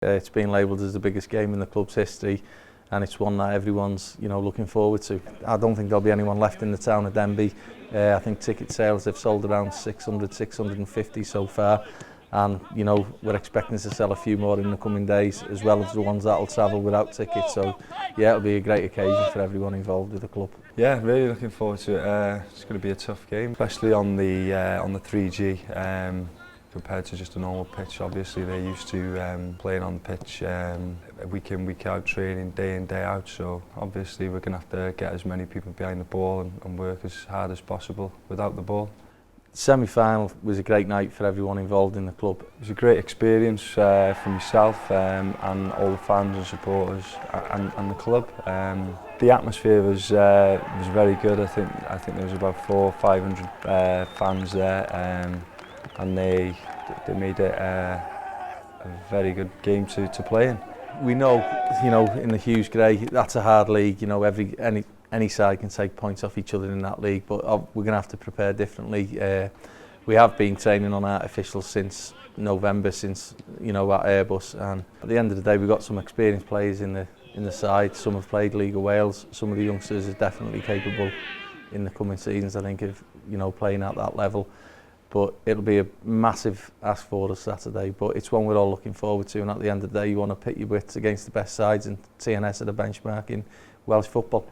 It's been labelled as the biggest game in the club's history, and it's one that everyone's looking forward to. I don't think there'll be anyone left in the town of Denby. I think ticket sales have sold around 650 so far, and we're expecting to sell a few more in the coming days, as well as the ones that'll travel without tickets. So yeah, it'll be a great occasion for everyone involved with the club. Yeah, really looking forward to it. It's going to be a tough game, especially on the 3G. Compared to just a normal pitch. Obviously they're used to playing on the pitch week in, week out, training day in, day out, so obviously we're going to have to get as many people behind the ball and work as hard as possible without the ball. Semi-final was a great night for everyone involved in the club. It was a great experience for myself and all the fans and supporters and the club. The atmosphere was very good. I think there was about 400 or 500 fans there. And they made it a very good game to play in. We know, in the Hughes Grey, that's a hard league. Any side can take points off each other in that league, but we're going to have to prepare differently. We have been training on artificial since November, since at Airbus, and at the end of the day, we've got some experienced players in the side. Some have played League of Wales. Some of the youngsters are definitely capable in the coming seasons, I think, of playing at that level. But it'll be a massive ask for us Saturday, but it's one we're all looking forward to, and at the end of the day you want to pit your wits against the best sides, and TNS are the benchmark in Welsh football.